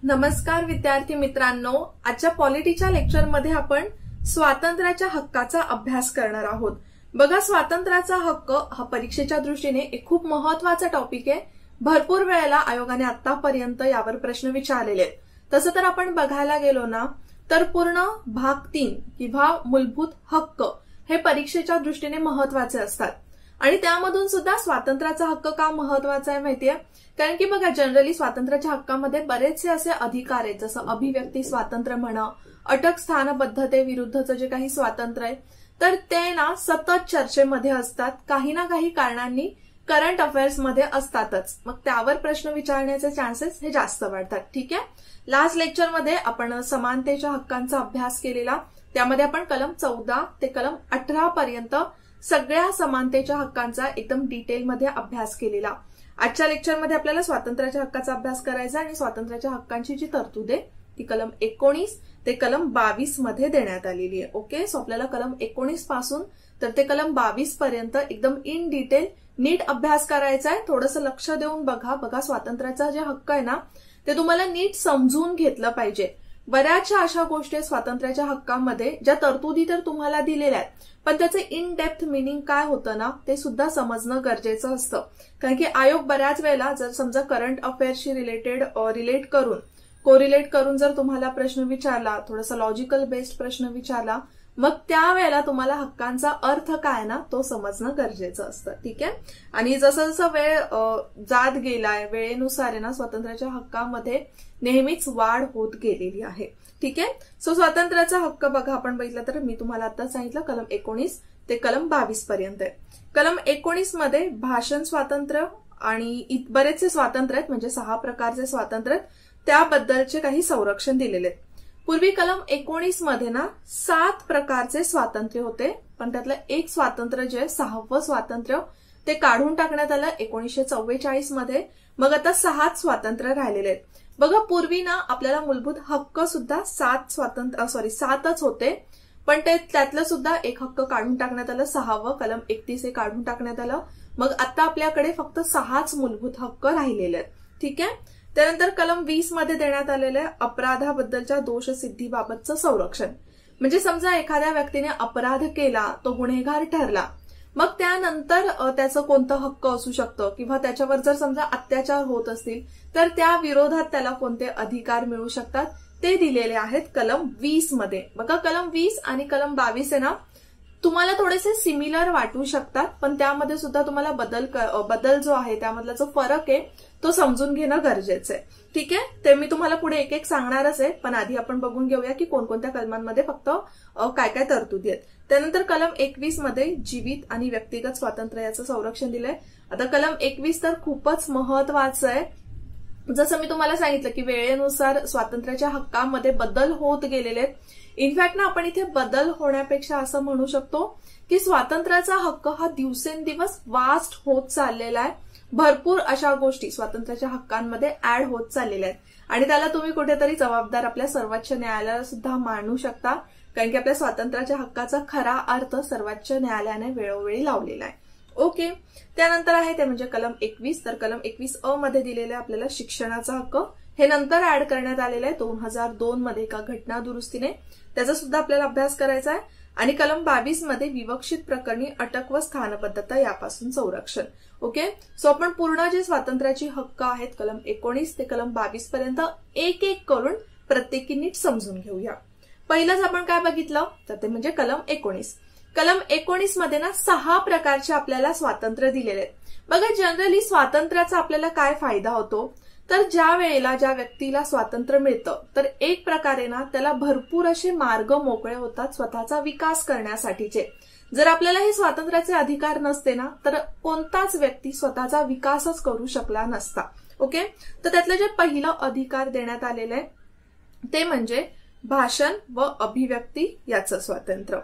नमस्कार विद्यार्थी मित्रांनो, आजच्या पॉलिटीच्या लेक्चरमध्ये आपण स्वातंत्र्याच्या हक्काचा अभ्यास करणार आहोत। बघा, स्वातंत्र्याचा हक्क हा परीक्षेच्या दृष्टीने एक खूप महत्त्वाचा टॉपिक आहे। भरपूर वेळेला आयोगाने आतापर्यंत यावर प्रश्न विचारलेले आहेत। तसं तर आपण बघायला गेलो ना तर पूर्ण भाग 3 किंवा मूलभूत हक्क हे परीक्षेच्या दृष्टीने महत्त्वाचे असतात आणि त्यामधून सुद्धा स्वातंत्र्याचा हक्क का महत्त्वाचा आहे माहितीये? कारण की बघा, जनरली स्वातंत्र्याच्या हक्कामध्ये बरेचसे असे अधिकार आहेत, जसं अभिव्यक्ती स्वातंत्र्य म्हणा, अटक स्थानबद्धतेविरुद्धचं जे काही स्वातंत्र्य आहे तर ते ना सतत चर्चेमध्ये असतात, काही ना काही कारणांनी करंट अफेअर्स मध्ये असतातच। मग त्यावर प्रश्न विचारण्याचे चान्सेस हे जास्त वाढतात। ठीक आहे, लास्ट लेक्चरमध्ये आपण समानतेच्या हक्कांचा अभ्यास केलेला, त्यामध्ये आपण कलम 14 ते कलम 18 पर्यंत सगळ्या समानतेच्या हक्कांचा एकदम डिटेलमध्ये अभ्यास केलेला। आजच्या लेक्चरमध्ये आपल्याला स्वातंत्र्याच्या हक्काचा अभ्यास करायचा आणि स्वातंत्र्याच्या हक्कांची जी तरतूद आहे ती कलम 19 ते कलम 22 मध्ये देण्यात आलेली आहे। ओके, सो आपल्याला कलम 19 पासून तर ते कलम 22 पर्यंत एकदम इन डिटेल नीट अभ्यास करायचा आहे। थोडंसं लक्ष देऊन बघा, स्वातंत्र्याचा जे हक्क आहे ना ते तुम्हाला नीट समजून घेतलं पाहिजे। बऱ्याचशा अशा गोष्टी स्वातंत्र्याच्या हक्कामध्ये ज्या तरतुदी तर तुम्हाला दिलेल्या आहेत, पण त्याचे इन डेप्थ मिनिंग काय होतं ना ते सुद्धा समजणं गरजेचं असतं। कारण की आयोग बऱ्याच वेळेला जर समजा करंट अफेअर्सशी कोरिलेट करून जर तुम्हाला प्रश्न विचारला, थोडासा लॉजिकल बेस्ड प्रश्न विचारला, मग त्यावेळेला तुम्हाला हक्कांचा अर्थ काय ना तो समजणं गरजेचं असतं। ठीक आहे, आणि जसं जसं वेळ जात गेलाय, वेळेनुसार आहे ना स्वातंत्र्याच्या हक्कामध्ये नेहमीच वाढ होत गेलेली आहे। ठीक आहे, सो स्वातंत्र्याचा हक्क बघा, आपण बघितलं तर मी तुम्हाला आता सांगितलं कलम 19 ते कलम 22 पर्यंत आहे। कलम 19 मध्ये भाषण स्वातंत्र्य आणि बरेचसे स्वातंत्र्य आहेत, म्हणजे 6 प्रकारचे स्वातंत्र्य आहेत, त्याबद्दलचे काही संरक्षण दिलेले आहेत। पूर्वी कलम 19 मध्ये ना 7 प्रकारचे स्वातंत्र्य होते, पण त्यातलं एक स्वातंत्र्य जे 6वं स्वातंत्र्य ते काढून टाकण्यात आलं 1944 मध्ये। मग आता 6 स्वातंत्र्य राहिलेले आहेत। बघा, पूर्वी ना आपल्याला मूलभूत हक्क सुद्धा 7च होते, पण त्यातलं सुद्धा एक हक्क काढून टाकण्यात आलं, 6वं कलम 31 हे काढून टाकण्यात आलं। मग आता आपल्याकडे फक्त 6च मूलभूत हक्क राहिलेले आहेत। ठीक आहे, त्यानंतर कलम 20 मध्ये देण्यात आलेलं आहे अपराधाबद्दलच्या दोषसिद्धीबाबतचं संरक्षण। म्हणजे समजा एखाद्या व्यक्तीने अपराध केला, तो गुन्हेगार ठरला, मग त्यानंतर त्याचं कोणतं हक्क असू शकतं किंवा त्याच्यावर जर समजा अत्याचार होत असतील तर त्या विरोधात त्याला कोणते अधिकार मिळू शकतात ते दिलेले आहेत कलम 20 मध्ये। बघा, कलम 20 आणि कलम 22 आहे ना तुम्हाला थोडेसे सिमिलर वाटू शकतात, पण त्यामध्ये सुद्धा तुम्हाला बदल जो आहे त्यामधला जो फरक आहे तो समजून घेणं गरजेचं आहे। ठीक आहे, ते मी तुम्हाला पुढे एक एक सांगणारच आहे, पण आधी आपण बघून घेऊया की कोणकोणत्या कलमांमध्ये फक्त काय काय तरतुदी आहेत। त्यानंतर कलम 21 मध्ये जीवित आणि व्यक्तिगत स्वातंत्र्य याचं संरक्षण दिलंय। आता कलम 21 तर खूपच महत्वाचं आहे। जसं मी तुम्हाला सांगितलं की वेळेनुसार स्वातंत्र्याच्या हक्कामध्ये बदल होत गेलेले आहेत। इनफॅक्ट ना आपण इथे बदल होण्यापेक्षा असं म्हणू शकतो की स्वातंत्र्याचा हक्क हा दिवसेंदिवस वास्ट होत चाललेला आहे। भरपूर अशा गोष्टी स्वातंत्र्याच्या हक्कांमध्ये ऍड होत चाललेल्या आहेत आणि त्याला तुम्ही कुठेतरी जबाबदार आपल्या सर्वोच्च न्यायालयाला सुद्धा मानू शकता, कारण की आपल्या स्वातंत्र्याच्या हक्काचा खरा अर्थ सर्वोच्च न्यायालयाने वेळोवेळी लावलेला आहे। ओके, त्यानंतर आहे ते म्हणजे कलम 21, तर कलम 21 मध्ये दिलेलं आहे आपल्याला शिक्षणाचा हक्क। हे नंतर ऍड करण्यात आलेलं आहे 2002 मध्ये एका घटना दुरुस्तीने, त्याचा सुद्धा आपल्याला अभ्यास करायचा आहे। आणि कलम 22 मध्ये विवक्षित प्रकरणी अटक व स्थानबद्धता यापासून संरक्षण। ओके, सो आपण पूर्ण जे स्वातंत्र्याची हक्क आहेत कलम 19 ते कलम 22 पर्यंत एक एक करून प्रत्येकी नीट समजून घेऊया। पहिलंच आपण काय बघितलं तर ते म्हणजे कलम 19। कलम 19 मध्ये ना 6 प्रकारचे आपल्याला स्वातंत्र्य दिलेले आहेत। बघा, जनरली स्वातंत्र्याचा आपल्याला काय फायदा होतो तर ज्या वेळेला ज्या व्यक्तीला स्वातंत्र्य मिळतं तर एक प्रकारे ना त्याला भरपूर असे मार्ग मोकळे होतात स्वतःचा विकास करण्यासाठीचे। जर आपल्याला हे स्वातंत्र्याचे अधिकार नसते ना तर कोणताच व्यक्ती स्वतःचा विकासच करू शकला नसता। ओके, तर त्यातलं जे पहिलं अधिकार देण्यात आलेलं आहे ते म्हणजे भाषण व अभिव्यक्ती याचं स्वातंत्र्य।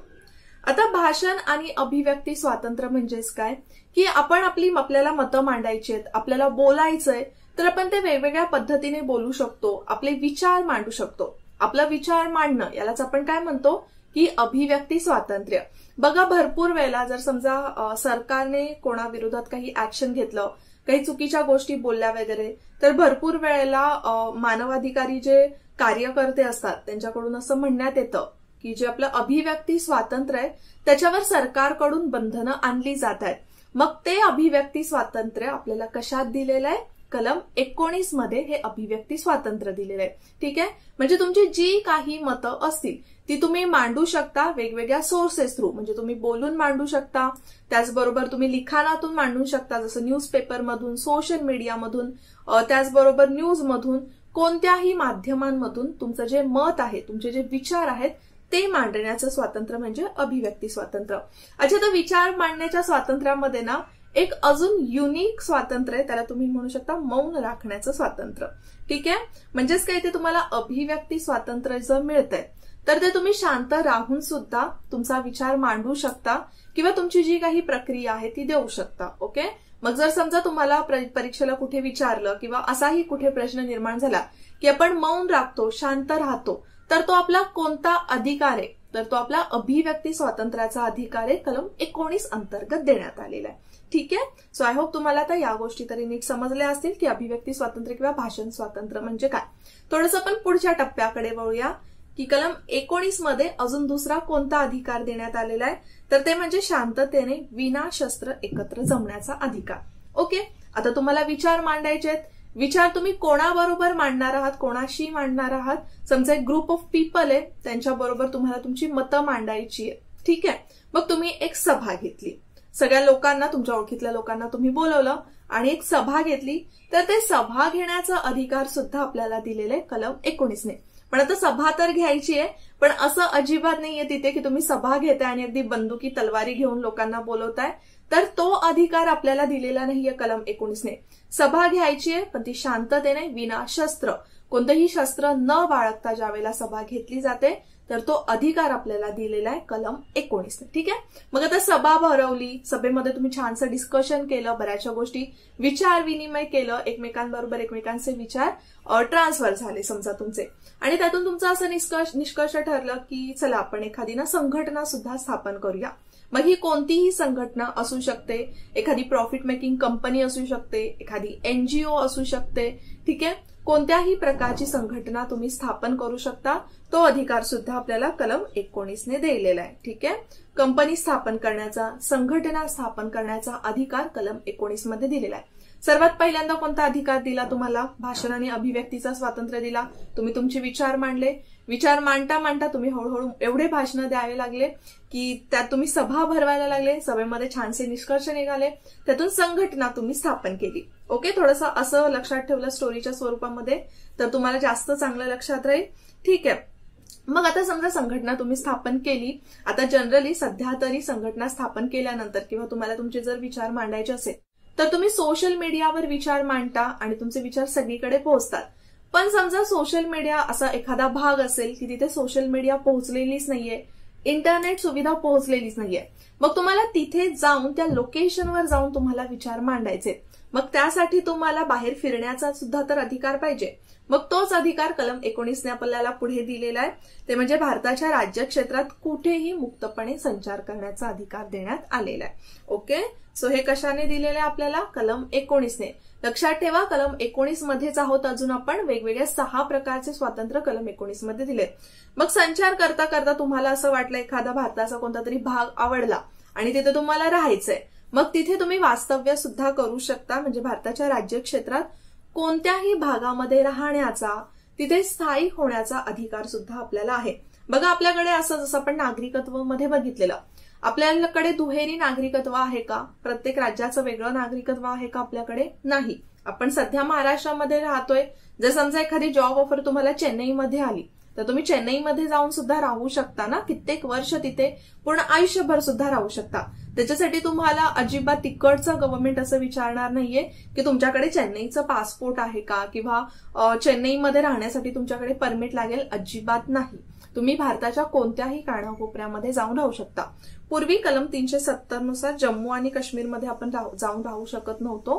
आता भाषण आणि अभिव्यक्ती स्वातंत्र्य म्हणजेच काय की आपल्याला मतं मांडायची आहेत, आपल्याला बोलायचंय, तर आपण ते वेगवेगळ्या पद्धतीने बोलू शकतो, आपले विचार मांडू शकतो। आपला विचार मांडणं यालाच आपण काय म्हणतो की अभिव्यक्ती स्वातंत्र्य। बघा, भरपूर वेळेला जर समजा सरकारने कोणाविरोधात काही ऍक्शन घेतलं काही चुकीच्या गोष्टी बोलल्या वगैरे, तर भरपूर वेळेला मानवाधिकारी जे कार्यकर्ते असतात त्यांच्याकडून असं म्हणण्यात येतं की जे आपलं अभिव्यक्ती स्वातंत्र्य आहे त्याच्यावर सरकारकडून बंधनं आणली जात आहेत. मग ते अभिव्यक्ती स्वातंत्र्य आपल्याला कशात दिलेलं आहे? कलम 19 मध्ये हे अभिव्यक्ती स्वातंत्र्य दिलेलं आहे. ठीक आहे, म्हणजे तुमची जी काही मतं असतील ती तुम्ही मांडू शकता वेगवेगळ्या सोर्सेस थ्रू, म्हणजे तुम्ही बोलून मांडू शकता, त्याचबरोबर तुम्ही लिखाणातून मांडू शकता, जसं न्यूजपेपरमधून, सोशल मीडियामधून, त्याचबरोबर न्यूजमधून, कोणत्याही माध्यमांमधून तुमचं जे मत आहे, तुमचे जे विचार आहेत ते मांडण्याचं स्वातंत्र्य म्हणजे अभिव्यक्ती स्वातंत्र्य. अच्छा, तर विचार मांडण्याच्या स्वातंत्र्यामध्ये ना एक अजून युनिक स्वातंत्र्य आहे, त्याला तुम्ही म्हणू शकता मौन राखण्याचं स्वातंत्र्य. ठीक आहे, म्हणजेच काय, ते तुम्हाला अभिव्यक्ती स्वातंत्र्य जर मिळतंय तर ते तुम्ही शांत राहून सुद्धा तुमचा विचार मांडू शकता किंवा तुमची जी काही प्रक्रिया आहे ती देऊ शकता. ओके, मग जर समजा तुम्हाला परीक्षेला कुठे विचारलं किंवा असाही कुठे प्रश्न निर्माण झाला की आपण मौन राखतो, शांत राहतो, तर तो आपला कोणता अधिकार आहे? तर तो आपला अभिव्यक्ती स्वातंत्र्याचा अधिकार आहे, कलम 19 अंतर्गत देण्यात आलेला आहे. ठीक आहे, सो आय होप तुम्हाला आता या गोष्टी तरी नीट समजल्या असतील की अभिव्यक्ती स्वातंत्र्य किंवा भाषण स्वातंत्र्य म्हणजे काय. थोडंसं आपण पुढच्या टप्प्याकडे वळूया की कलम 19 मध्ये अजून दुसरा कोणता अधिकार देण्यात आलेला आहे, तर ते म्हणजे शांततेने विना शस्त्र एकत्र जमण्याचा अधिकार. ओके, आता तुम्हाला विचार मांडायचे आहेत. विचार तुम्ही कोणाबरोबर मांडणार आहात, कोणाशी मांडणार आहात? समजा एक ग्रुप ऑफ पीपल आहे, त्यांच्याबरोबर तुम्हाला तुमची मतं मांडायची आहे. ठीक आहे, मग तुम्ही एक सभा घेतली, सगळ्या लोकांना, तुमच्या ओळखीतल्या लोकांना तुम्ही बोलवलं आणि एक सभा घेतली, तर ते सभा घेण्याचा अधिकार सुद्धा आपल्याला दिलेले कलम 19 ने. पण आता सभा तर घ्यायची आहे, पण असं अजिबात नाहीये तिथे की तुम्ही सभा घेताय आणि अगदी बंदुकी तलवारी घेऊन लोकांना बोलवताय, तर तो अधिकार आपल्याला दिलेला नाहीये कलम 19 ने. सभा घ्यायची आहे पण ती शांततेने विना शस्त्र, कोणतंही शस्त्र न बाळगता ज्यावेळेला सभा घेतली जाते तर तो अधिकार आपल्याला दिलेला आहे कलम 19 ने. ठीक आहे, मग आता सभा भरवली, सभेमध्ये तुम्ही छानसं डिस्कशन केलं, बऱ्याचशा गोष्टी विचार विनिमय केलं, एकमेकांबरोबर एकमेकांचे विचार ट्रान्सफर झाले समजा तुमचे, आणि त्यातून तुमचं असं निष्कर्ष ठरलं की चला आपण एखादी ना संघटना सुद्धा स्थापन करूया. मग ही कोणतीही संघटना असू शकते, एखादी प्रॉफिट मेकिंग कंपनी असू शकते, एखादी NGO असू शकते. ठीक आहे, कोणत्याही प्रकारची संघटना तुम्ही स्थापन करू शकता, तो अधिकार सुद्धा आपल्याला कलम 19 ने दिलेला आहे. ठीक आहे, कंपनी स्थापन करण्याचा, संघटना स्थापन करण्याचा अधिकार कलम 19 मध्ये दिलेला आहे. सर्वात पहिल्यांदा कोणता अधिकार दिला तुम्हाला? भाषण आणि अभिव्यक्तीचा स्वातंत्र्य दिला. तुम्ही तुमचे विचार मांडले, विचार मांडता मांडता तुम्ही हळूहळू एवढे भाषणं द्यावे लागले की त्यात तुम्ही सभा भरवायला लागले, सभेमध्ये छानसे निष्कर्ष निघाले, त्यातून संघटना तुम्ही स्थापन केली. ओके, थोडंसं असं लक्षात ठेवलं स्टोरीच्या स्वरूपामध्ये तर तुम्हाला जास्त चांगलं लक्षात राहील. ठीक आहे, मग आता समजा संघटना तुम्ही स्थापन केली. आता जनरली सध्या तरी संघटना स्थापन केल्यानंतर किंवा तुम्हाला तुमचे जर विचार मांडायचे असेल तर तुम्ही सोशल मीडियावर विचार मांडता आणि तुमचे विचार सगळीकडे पोहोचतात. पण समजा सोशल मीडिया असा एखादा भाग असेल की तिथे सोशल मीडिया पोहोचलेलीच नाहीये, इंटरनेट सुविधा पोहोचलेलीच नाहीये, मग तुम्हाला तिथे जाऊन त्या लोकेशनवर जाऊन तुम्हाला विचार मांडायचे. मग त्यासाठी तुम्हाला बाहेर फिरण्याचा सुद्धा तर अधिकार पाहिजे. मग तोच अधिकार कलम 19 ने आपल्याला पुढे दिलेला आहे, ते म्हणजे भारताच्या राज्यक्षेत्रात कुठेही मुक्तपणे संचार करण्याचा अधिकार देण्यात आलेला आहे. ओके, सो हे कशाने दिलेले आहे आपल्याला? कलम 19 ने. लक्षात ठेवा, कलम 19 मध्येच आहोत अजून आपण. वेगवेगळ्या 6 प्रकारचे स्वातंत्र्य कलम 19 मध्ये दिले. मग संचार करता करता तुम्हाला असं वाटलं एखादा भारताचा कोणता तरी भाग आवडला आणि तिथे तुम्हाला राहायचंय, मग तिथे तुम्ही वास्तव्य सुद्धा करू शकता. म्हणजे भारताच्या राज्यक्षेत्रात कोणत्याही भागामध्ये राहण्याचा, तिथे स्थायिक होण्याचा अधिकार सुद्धा आपल्याला आहे. बघा, आपल्याकडे असं जसं आपण नागरिकत्व मध्ये बघितलेलं, आपल्याकडे दुहेरी नागरिकत्व आहे का? प्रत्येक राज्याचं वेगळं नागरिकत्व आहे का? आपल्याकडे नाही. आपण सध्या महाराष्ट्रामध्ये राहतोय. जर समजा एखादी जॉब ऑफर तुम्हाला चेन्नईमध्ये आली तर तुम्ही चेन्नईमध्ये जाऊन सुद्धा राहू शकता ना, कित्येक वर्ष तिथे, पूर्ण आयुष्यभर सुद्धा राहू शकता. त्याच्यासाठी तुम्हाला अजिबात तिकडचं गव्हर्नमेंट असं विचारणार नाहीये की तुमच्याकडे चेन्नईचं पासपोर्ट आहे का किंवा चेन्नईमध्ये राहण्यासाठी तुमच्याकडे परमिट लागेल. अजिबात नाही. तुम्ही भारताच्या कोणत्याही कानाकोपऱ्यामध्ये जाऊन राहू शकता. पूर्वी कलम 370 नुसार जम्मू आणि काश्मीरमध्ये आपण जाऊन राहू शकत नव्हतो,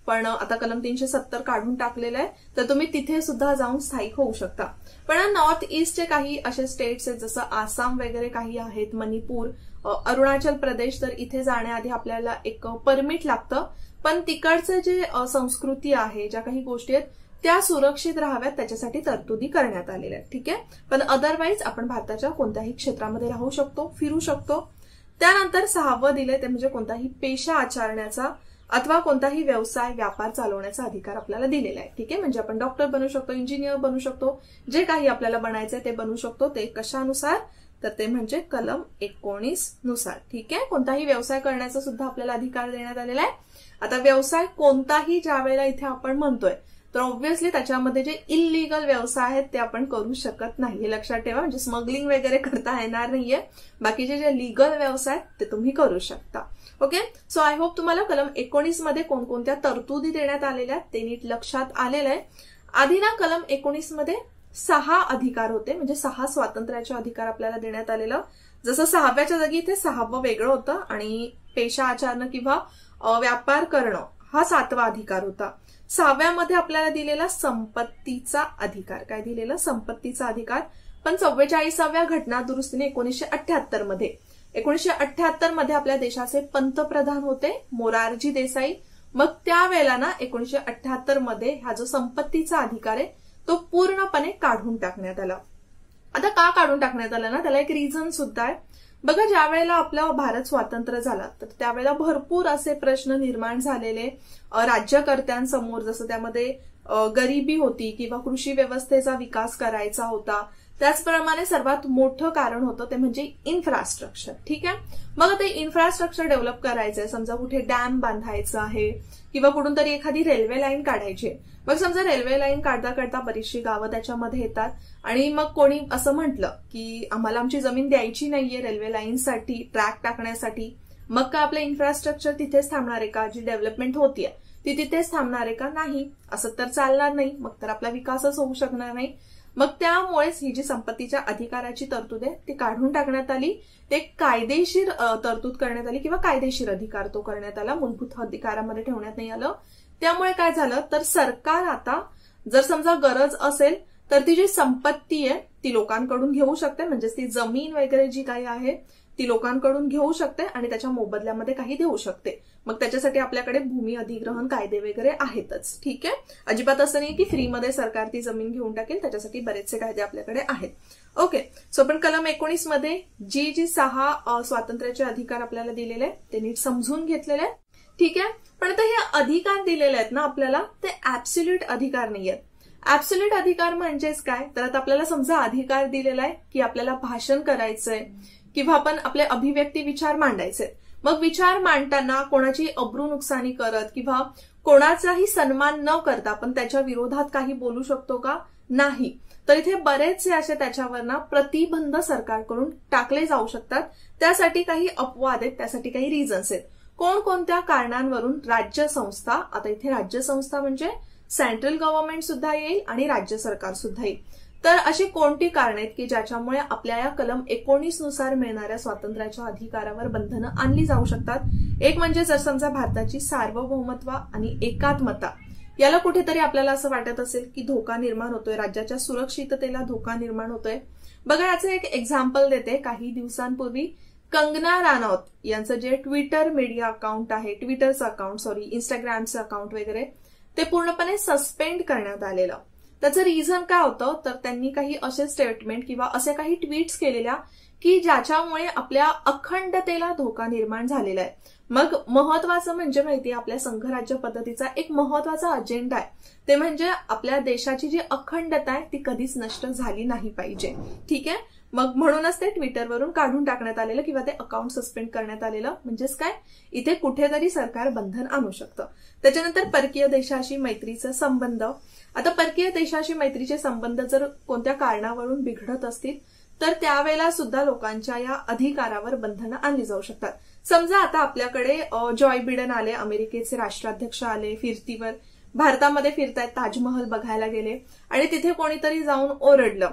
पण आता कलम 370 काढून टाकलेलं आहे, तर तुम्ही तिथे सुद्धा जाऊन स्थायिक होऊ शकता. पण नॉर्थ ईस्टचे काही असे स्टेट्स आहेत, जसं आसाम वगैरे काही आहेत, मणिपूर, अरुणाचल प्रदेश, तर इथे जाण्याआधी आपल्याला एक परमिट लागतं. पण तिकडचं जे संस्कृती आहे, ज्या काही गोष्टी आहेत त्या सुरक्षित राहाव्यात त्याच्यासाठी तरतुदी करण्यात आलेल्या आहेत. ठीक आहे. पण अदरवाईज आपण भारताच्या कोणत्याही क्षेत्रामध्ये राहू शकतो, फिरू शकतो. त्यानंतर 6वं दिलंय ते म्हणजे कोणताही पेशा आचरण्याचा अथवा कोणताही व्यवसाय व्यापार चालवण्याचा अधिकार आपल्याला दिलेला आहे. ठीक आहे. म्हणजे आपण डॉक्टर बनू शकतो, इंजिनियर बनू शकतो, जे काही आपल्याला बनायचंय ते बनू शकतो. ते कशानुसार? तर ते म्हणजे कलम 19 नुसार. ठीक आहे. कोणताही व्यवसाय करण्याचा सुद्धा आपल्याला अधिकार देण्यात आलेला आहे. आता व्यवसाय कोणताही ज्या वेळेला इथे आपण म्हणतोय तर ऑब्व्हियसली त्याच्यामध्ये जे इल्लीगल व्यवसाय आहेत ते आपण करू शकत नाही, हे लक्षात ठेवा. म्हणजे स्मगलिंग वगैरे करता येणार नाहीये. बाकीचे जे लीगल व्यवसाय ते तुम्ही करू शकता. ओके. सो आय होप तुम्हाला कलम 19 मध्ये कोणकोणत्या तरतुदी देण्यात आलेल्या आहेत ते नीट लक्षात आलेलं आहे. आधी ना कलम 19 मध्ये 6 अधिकार होते, म्हणजे 6 स्वातंत्र्याचे अधिकार आपल्याला देण्यात आलेलं. जसं 6व्याच्या जागी इथे 6वं वेगळं होतं आणि पेशा आचरणं किंवा व्यापार करणं हा 7वा अधिकार होता. 6व्यामध्ये आपल्याला दिलेला संपत्तीचा अधिकार. काय दिलेलं? संपत्तीचा अधिकार. पण 44व्या घटना दुरुस्तीने 1978 मध्ये 1978 मध्ये आपल्या देशाचे पंतप्रधान होते मोरारजी देसाई. मग त्यावेळेला ना 1978 मध्ये हा जो संपत्तीचा अधिकार आहे तो पूर्णपणे काढून टाकण्यात आला. आता का काढून टाकण्यात आला ना, त्याला एक रिझन सुद्धा आहे. बघा, ज्या वेळेला आपला भारत स्वतंत्र झाला तर त्यावेळेला भरपूर असे प्रश्न निर्माण झालेले राज्यकर्त्यांसमोर, जसं त्यामध्ये गरिबी होती किंवा कृषी व्यवस्थेचा विकास करायचा होता. त्याचप्रमाणे सर्वात मोठं कारण होतं ते म्हणजे इन्फ्रास्ट्रक्चर. ठीक आहे. मग ते इन्फ्रास्ट्रक्चर डेव्हलप करायचंय, समजा कुठे डॅम बांधायचं आहे किंवा कुठून तरी एखादी रेल्वे लाईन काढायची. मग समजा रेल्वे लाईन काढता काढता बरीचशी गावं त्याच्यामध्ये येतात आणि मग कोणी असं म्हटलं की आम्हाला आमची जमीन द्यायची नाहीये रेल्वे लाईनसाठी, ट्रॅक टाकण्यासाठी. मग का आपलं इन्फ्रास्ट्रक्चर तिथेच थांबणार आहे का? जी डेव्हलपमेंट होतीये ती तिथेच थांबणार आहे का? नाही. असं तर चालणार नाही. मग तर आपला विकासच होऊ शकणार नाही. मग त्यामुळेच ही जी संपत्तीच्या अधिकाराची तरतूद आहे ती काढून टाकण्यात आली. ते कायदेशीर तरतूद करण्यात आली किंवा कायदेशीर अधिकार तो करण्यात आला, मूलभूत अधिकारामध्ये ठेवण्यात नाही आलं. त्यामुळे काय झालं तर सरकार आता जर समजा गरज असेल तर ती जी संपत्ती आहे ती लोकांकडून घेऊ शकते, म्हणजे ती जमीन वगैरे जी काही आहे ती लोकांकडून घेऊ शकते आणि त्याच्या मोबदल्यामध्ये काही देऊ शकते. मग त्याच्यासाठी आपल्याकडे भूमी अधिग्रहण कायदे वगैरे आहेतच. ठीक आहे. अजिबात असं नाही की फ्रीमध्ये सरकार ती जमीन घेऊन टाकेल, त्याच्यासाठी बरेचसे कायदे आपल्याकडे आहेत. ओके. सो पण कलम 19 मध्ये जी 6 स्वातंत्र्याचे अधिकार आपल्याला दिलेले आहेत ते नीट समजून घेतलेले आहेत. ठीक आहे. पण आता हे अधिकार दिलेले आहेत ना आपल्याला, ते ऍब्सोल्यूट अधिकार नाहीयेत. ऍब्सोल्यूट अधिकार म्हणजेच काय? तर आता आपल्याला समजा अधिकार दिलेला आहे की आपल्याला भाषण करायचंय किंवा आपण आपले अभिव्यक्ती विचार मांडायचे. मग विचार मांडताना कोणाची अब्रू नुकसानी करत किंवा कोणाचाही सन्मान न करता आपण त्याच्या विरोधात काही बोलू शकतो का? नाही. तर इथे बरेचसे असे त्याच्यावर ना प्रतिबंध सरकारकडून टाकले जाऊ शकतात. त्यासाठी काही अपवाद आहेत, त्यासाठी काही रिझन्स आहेत. कोणकोणत्या कारणांवरून राज्य संस्था, आता इथे राज्य संस्था म्हणजे सेंट्रल गव्हर्नमेंट सुद्धा येईल आणि राज्य सरकार सुद्धा येईल. तर अशी कोणती कारणं आहेत की ज्याच्यामुळे आपल्या या कलम 19 नुसार मिळणाऱ्या स्वातंत्र्याच्या अधिकारावर बंधनं आणली जाऊ शकतात. एक म्हणजे जर समजा भारताची सार्वभौमत्व आणि एकात्मता याला कुठेतरी आपल्याला असं वाटत असेल की धोका निर्माण होतोय, राज्याच्या सुरक्षिततेला धोका निर्माण होतोय. बघा, याचं एक एक्झाम्पल देते. काही दिवसांपूर्वी कंगना रानौत यांचं जे ट्विटर मीडिया अकाउंट आहे, इंस्टाग्रामचं अकाउंट वगैरे, ते पूर्णपणे सस्पेंड करण्यात आलेलं. त्याचं रिझन काय होतं तर त्यांनी काही असे स्टेटमेंट किंवा असे काही ट्विट्स केलेल्या की ज्याच्यामुळे आपल्या अखंडतेला धोका निर्माण झालेला आहे. मग महत्वाचं म्हणजे माहितीये, आपल्या संघराज्य पद्धतीचा एक महत्वाचा अजेंडा आहे, ते म्हणजे आपल्या देशाची जी अखंडता आहे ती कधीच नष्ट झाली नाही पाहिजे. ठीक आहे. मग म्हणूनच ते ट्विटरवरून काढून टाकण्यात आलेलं किंवा ते अकाउंट सस्पेंड करण्यात आलेलं. म्हणजेच काय, इथे कुठेतरी सरकार बंधन आणू शकतं. त्याच्यानंतर परकीय देशाशी मैत्रीचे संबंध. आता परकीय देशाशी मैत्रीचे संबंध जर कोणत्या कारणावरून बिघडत असतील तर त्यावेळेला सुद्धा लोकांच्या या अधिकारावर बंधनं आणली जाऊ शकतात. समजा आता आपल्याकडे जॉय बिडेन आले, अमेरिकेचे राष्ट्राध्यक्ष आले, फिरतीवर भारतामध्ये फिरतायत, ताजमहल बघायला गेले आणि तिथे कोणीतरी जाऊन ओरडलं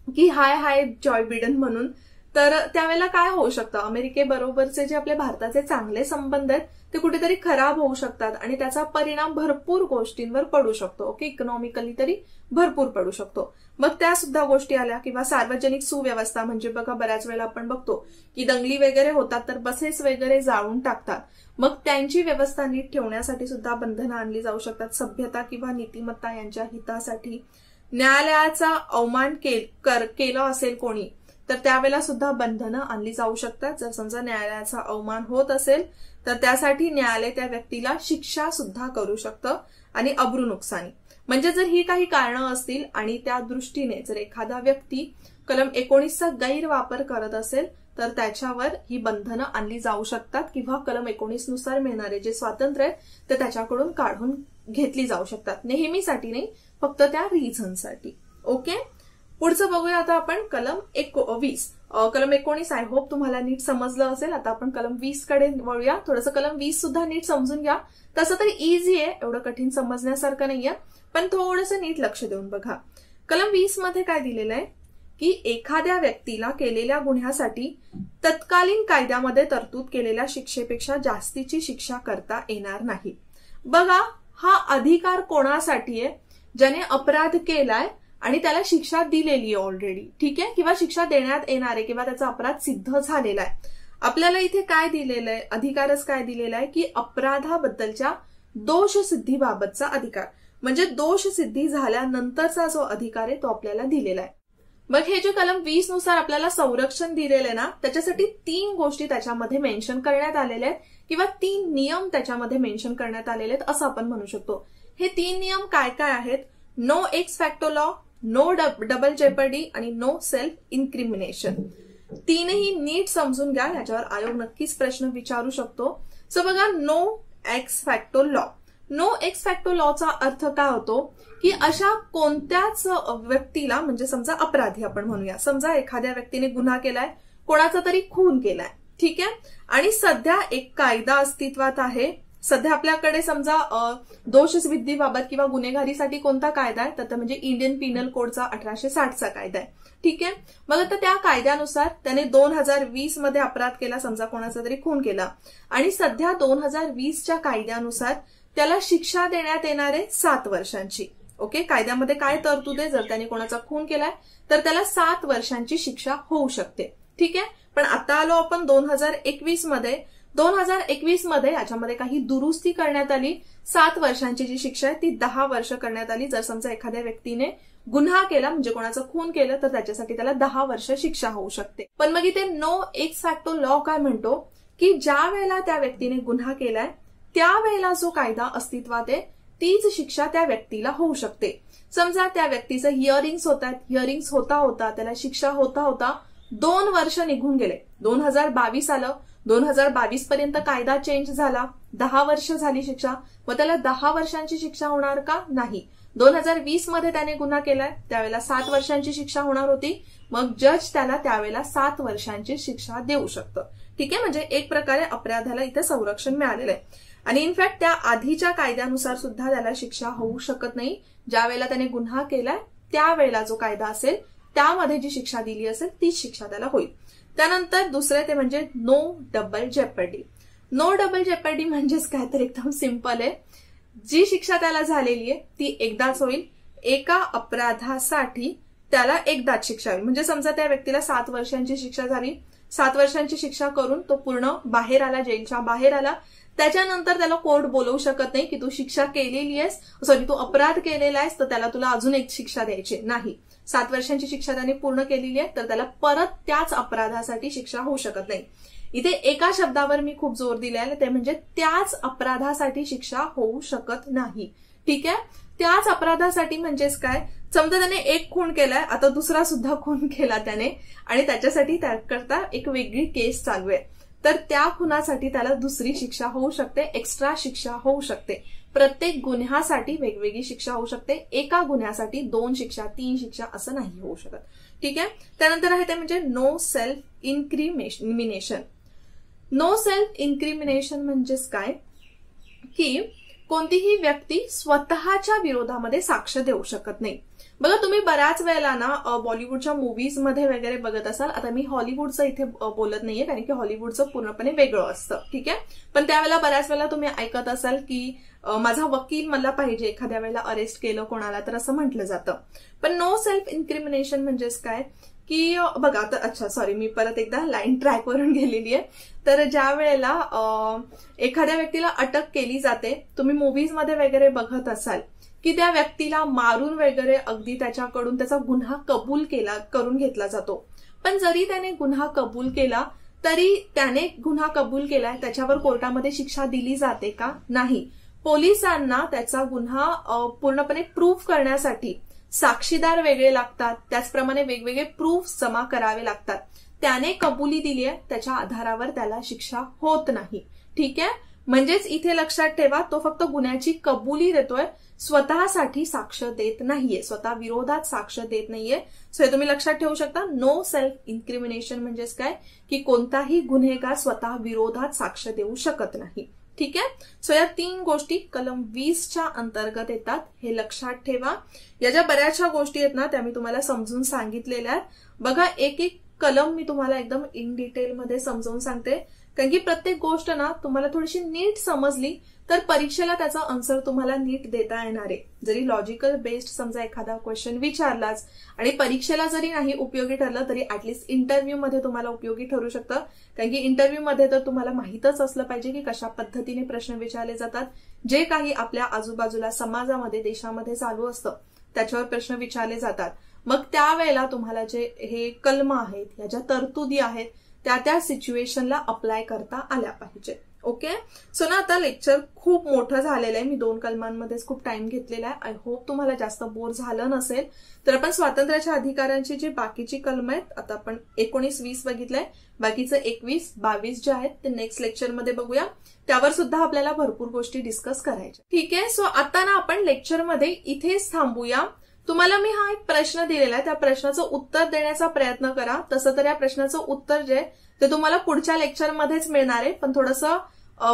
की हाय हाय जॉय बिडेन म्हणून, तर त्यावेळेला काय होऊ शकतं, अमेरिकेबरोबरचे जे आपले भारताचे चांगले संबंध आहेत ते कुठेतरी खराब होऊ शकतात आणि त्याचा परिणाम भरपूर गोष्टींवर पडू शकतो. ओके, इकॉनॉमिकली तरी भरपूर पडू शकतो. मग त्या सुद्धा गोष्टी आल्या. किंवा सार्वजनिक सुव्यवस्था, म्हणजे बघा बऱ्याच वेळेला आपण बघतो की दंगली वगैरे होतात तर बसेस वगैरे जाळून टाकतात. मग त्यांची व्यवस्था नीट ठेवण्यासाठी सुद्धा बंधनं आणली जाऊ शकतात. सभ्यता किंवा नीतिमत्ता यांच्या हितासाठी न्यायालयाचा अवमान केलं असेल कोणी तर त्यावेळेला सुद्धा बंधनं आणली जाऊ शकतात. जर समजा न्यायालयाचा अवमान होत असेल तर त्यासाठी न्यायालय त्या व्यक्तीला शिक्षा सुद्धा करू शकतं. आणि अब्रू नुकसानी, म्हणजे जर ही काही कारणं असतील आणि त्या दृष्टीने जर एखादा व्यक्ती कलम 19चा गैरवापर करत असेल तर त्याच्यावर ही बंधनं आणली जाऊ शकतात किंवा कलम 19 नुसार मिळणारे जे स्वातंत्र्य आहे ते त्याच्याकडून काढून घेतली जाऊ शकतात. नेहमीसाठी नाही, फक्त त्या रिझनसाठी. ओके, पुढचं बघूया आता आपण कलम 20. कलम 19 आय होप तुम्हाला नीट समजलं असेल. आता आपण कलम 20 कडे वळूया. थोडंसं कलम 20 सुद्धा नीट समजून घ्या. तसं तर इझी आहे, एवढं कठीण समजण्यासारखं नाहीये, पण थोडंसं नीट लक्ष देऊन बघा. कलम 20 मध्ये काय दिलेलं आहे की एखाद्या व्यक्तीला केलेल्या गुन्ह्यासाठी तत्कालीन कायद्यामध्ये तरतूद केलेल्या शिक्षेपेक्षा जास्तीची शिक्षा करता येणार नाही. बघा, हा अधिकार कोणासाठी आहे, ज्याने अपराध केलाय आणि त्याला शिक्षा दिलेली आहे ऑलरेडी, ठीक आहे, किंवा शिक्षा देण्यात येणार आहे किंवा त्याचा अपराध सिद्ध झालेला आहे. आपल्याला इथे काय दिलेलं आहे, अधिकारच काय दिलेला आहे की अपराधाबद्दलच्या दोषसिद्धीबाबतचा अधिकार, म्हणजे दोषसिद्धी झाल्यानंतरचा जो अधिकार आहे तो आपल्याला दिलेला आहे. मग हे जे कलम 20 नुसार आपल्याला संरक्षण दिलेलं आहे ना, त्याच्यासाठी 3 गोष्टी त्याच्यामध्ये मेन्शन करण्यात आलेल्या आहेत किंवा 3 नियम त्याच्यामध्ये मेन्शन करण्यात आलेले आहेत असं आपण म्हणू शकतो. हे 3 नियम काय काय आहेत? No ex facto law, no double jeopardy आणि नो सेल्फ इन्क्रिमिनेशन. तीनही नीट समजून घ्या, याच्यावर आयोग नक्कीच प्रश्न विचारू शकतो. सो बघा, no ex facto law. No ex facto लॉचा अर्थ काय होतो की अशा कोणत्याच व्यक्तीला, म्हणजे समजा अपराधी आपण म्हणूया, समजा एखाद्या व्यक्तीने गुन्हा केलाय, कोणाचा तरी खून केलाय, ठीक आहे, आणि सध्या एक कायदा अस्तित्वात आहे. सध्या आपल्याकडे समजा दोषसिद्धीबाबत किंवा गुन्हेगारीसाठी कोणता कायदा आहे तर म्हणजे इंडियन पिनल कोडचा 1860चा कायदा आहे, ठीक आहे. मग आता त्या कायद्यानुसार त्याने 2020 मध्ये अपराध केला, समजा कोणाचा तरी खून केला, आणि सध्या 2020च्या कायद्यानुसार त्याला शिक्षा देण्यात येणार आहे 7 वर्षांची. ओके, कायद्यामध्ये काय तरतूद आहे, जर त्याने कोणाचा खून केलाय तर त्याला 7 वर्षांची शिक्षा होऊ शकते, ठीक आहे. पण आता आलो आपण 2021 मध्ये. 2021 मध्ये याच्यामध्ये काही दुरुस्ती करण्यात आली. 7 वर्षांची जी शिक्षा आहे ती 10 वर्ष करण्यात आली. जर समजा एखाद्या व्यक्तीने गुन्हा केला, म्हणजे कोणाचं खून केलं, तर त्याच्यासाठी त्याला 10 वर्ष शिक्षा होऊ शकते. पण मग इथे नो एक्स फॅक्टो लॉ काय म्हणतो की ज्या वेळेला त्या व्यक्तीने गुन्हा केलाय त्यावेळेला जो कायदा अस्तित्वात आहे तीच शिक्षा त्या व्यक्तीला होऊ शकते. समजा त्या व्यक्तीचं हिअरिंग्स होतात, हिअरिंग्स होता होता त्याला शिक्षा होता होता 2 वर्ष निघून गेले, 2022 आलं, 2022 पर्यंत कायदा चेंज झाला, 10 वर्ष झाली शिक्षा, मग त्याला 10 वर्षांची शिक्षा होणार का? नाही. 2020 मध्ये त्याने गुन्हा केलाय, त्यावेळेला 7 वर्षांची शिक्षा होणार होती, मग जज त्याला त्यावेळेला 7 वर्षांची शिक्षा देऊ शकतं, ठीक आहे. म्हणजे एक प्रकारे अपराधाला इथे संरक्षण मिळालेलं आहे. आणि इनफॅक्ट त्या आधीच्या कायद्यानुसार सुद्धा त्याला शिक्षा होऊ शकत नाही. ज्या वेळेला त्याने गुन्हा केलाय त्यावेळेला जो कायदा असेल त्यामध्ये जी शिक्षा दिली असेल तीच शिक्षा त्याला होईल. त्यानंतर दुसरे ते म्हणजे no double jeopardy. No double jeopardy म्हणजेच काय तर एकदम सिंपल आहे, जी शिक्षा त्याला झालेली आहे ती एकदाच होईल. एका अपराधासाठी त्याला एकदाच शिक्षा होईल. म्हणजे समजा त्या व्यक्तीला 7 वर्षांची शिक्षा झाली, 7 वर्षांची शिक्षा करून तो पूर्ण बाहेर आला, जेलच्या बाहेर आला, त्याच्यानंतर त्याला कोर्ट बोलवू शकत नाही की तू शिक्षा केलेली आहेस, तू अपराध केलेला आहेस तर त्याला तुला अजून एक शिक्षा द्यायची नाही. 7 वर्षांची शिक्षा त्याने पूर्ण केलेली आहे तर त्याला परत त्याच अपराधासाठी शिक्षा होऊ शकत नाही. इथे एका शब्दावर मी खूप जोर दिलेला आहे, ते म्हणजे त्याच अपराधासाठी शिक्षा होऊ शकत नाही, ठीक आहे. त्याच अपराधासाठी म्हणजेच काय, समजा त्याने एक खून केलाय, आता दुसरा सुद्धा खून केला त्याने आणि त्याच्यासाठी त्याकरता एक वेगळी केस चालू आहे, तर त्या खुनासाठी त्याला दुसरी शिक्षा होऊ शकते, एक्स्ट्रा शिक्षा होऊ शकते. प्रत्येक गुन्ह्यासाठी वेगवेगळी शिक्षा होऊ शकते. एका गुन्ह्यासाठी 2 शिक्षा 3 शिक्षा असं नाही होऊ शकत, ठीक आहे. त्यानंतर आहे ते म्हणजे नो सेल्फ इन्क्रिमिनेशन. नो सेल्फ इन्क्रिमिनेशन म्हणजेच काय की कोणतीही व्यक्ती स्वतःच्या विरोधामध्ये साक्ष देऊ शकत नाही. बघा, तुम्ही बऱ्याच वेळेला ना बॉलिवूडच्या मूव्हीज मध्ये वगैरे बघत असाल. आता मी हॉलिवूडचं इथे बोलत नाहीये, कारण की हॉलिवूडचं पूर्णपणे वेगळं असतं, ठीक आहे. पण त्यावेळेला बऱ्याच वेळेला तुम्ही ऐकत असाल की माझा वकील मला पाहिजे, एखाद्या वेळेला अरेस्ट केलं कोणाला तर असं म्हटलं जातं. पण नो सेल्फ इन्क्रिमिनेशन म्हणजेच काय की बघा, तर अच्छा सॉरी, मी परत एकदा लाईन ट्रॅक वरून गेलेली आहे. तर ज्या वेळेला एखाद्या व्यक्तीला अटक केली जाते, तुम्ही मूव्हीज मध्ये वगैरे बघत असाल की त्या व्यक्तीला मारून वगैरे अगदी त्याच्याकडून त्याचा गुन्हा कबूल करून घेतला जातो. पण जरी त्याने गुन्हा कबूल केला तरी त्याने गुन्हा कबूल केलाय त्याच्यावर कोर्टामध्ये शिक्षा दिली जाते का? नाही. पोलिसांना त्याचा गुन्हा पूर्णपणे प्रूव्ह करण्यासाठी साक्षीदार वेगळे लागतात, त्याचप्रमाणे वेगवेगळे प्रूफ जमा करावे लागतात. त्याने कबुली दिली आहे त्याच्या आधारावर त्याला शिक्षा होत नाही, ठीक आहे. म्हणजेच इथे लक्षात ठेवा, तो फक्त गुन्ह्याची कबुली देतोय, स्वतःसाठी साक्ष देत नाहीये, स्वतः विरोधात साक्ष देत नाहीये. सो हे तुम्ही लक्षात ठेवू शकता. नो सेल्फ इन्क्रिमिनेशन म्हणजेच काय की कोणताही गुन्हेगार स्वतः विरोधात साक्ष देऊ शकत नाही, ठीक आहे. सो या 3 गोष्टी कलम 20च्या अंतर्गत येतात, हे लक्षात ठेवा. या ज्या बऱ्याचशा गोष्टी आहेत ना त्या मी तुम्हाला समजून सांगितलेल्या आहेत. बघा, एक एक कलम मी तुम्हाला एकदम इन डिटेल मध्ये समजावून सांगते, कारण की प्रत्येक गोष्ट ना तुम्हाला थोडीशी नीट समजली तर परीक्षेला त्याचा आन्सर तुम्हाला नीट देता येणार आहे. जरी लॉजिकल बेस्ड समजा एखादा क्वेश्चन विचारलाच आणि परीक्षेला जरी नाही उपयोगी ठरलं तरी ऍटलीस्ट इंटरव्ह्यू मध्ये तुम्हाला उपयोगी ठरू शकतं. कारण की इंटरव्ह्यू मध्ये तर तुम्हाला माहीतच असलं पाहिजे की कशा पद्धतीने प्रश्न विचारले जातात. जे काही आपल्या आजूबाजूला समाजामध्ये देशामध्ये चालू असतं त्याच्यावर प्रश्न विचारले जातात. मग त्यावेळेला तुम्हाला जे हे कलम आहेत, या ज्या तरतुदी आहेत त्या सिच्युएशनला अप्लाय करता आल्या पाहिजे. ओके. सो ना आता लेक्चर खूप मोठं झालेलं आहे. मी 2 कलमांमध्येच खूप टाइम घेतलेला आहे. आय होप तुम्हाला जास्त बोर झालं नसेल. तर आपण स्वातंत्र्याच्या अधिकारांची जी बाकीची कलम आहेत, आता आपण 19-20 बघितलंय, बाकीचं 21-22 जे आहेत ते नेक्स्ट लेक्चरमध्ये बघूया. त्यावर सुद्धा आपल्याला भरपूर गोष्टी डिस्कस करायच्या, ठीक आहे. सो आता ना आपण लेक्चरमध्ये इथेच थांबूया. तुम्हाला मी हा एक प्रश्न दिलेला आहे, त्या प्रश्नाचं उत्तर देण्याचा प्रयत्न करा. तसं तर या प्रश्नाचं उत्तर जे ते तुम्हाला पुढच्या लेक्चरमध्येच मिळणार आहे, पण थोडंसं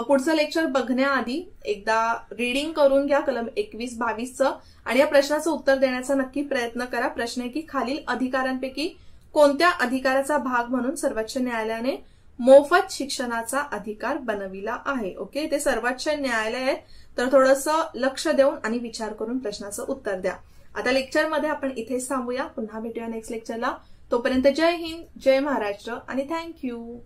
पुढचं लेक्चर बघण्याआधी एकदा रीडिंग करून घ्या कलम 21-22चं आणि या प्रश्नाचं उत्तर देण्याचा नक्की प्रयत्न करा. प्रश्न आहे की खालील अधिकारांपैकी कोणत्या अधिकाराचा भाग म्हणून सर्वोच्च न्यायालयाने मोफत शिक्षणाचा अधिकार बनविला आहे. ओके, ते सर्वोच्च न्यायालय आहे, तर थोडंसं लक्ष देऊन आणि विचार करून प्रश्नाचं उत्तर द्या. आता लेक्चरमध्ये आपण इथेच थांबूया. पुन्हा भेटूया नेक्स्ट लेक्चरला. तोपर्यंत जय हिंद, जय महाराष्ट्र आणि थँक्यू.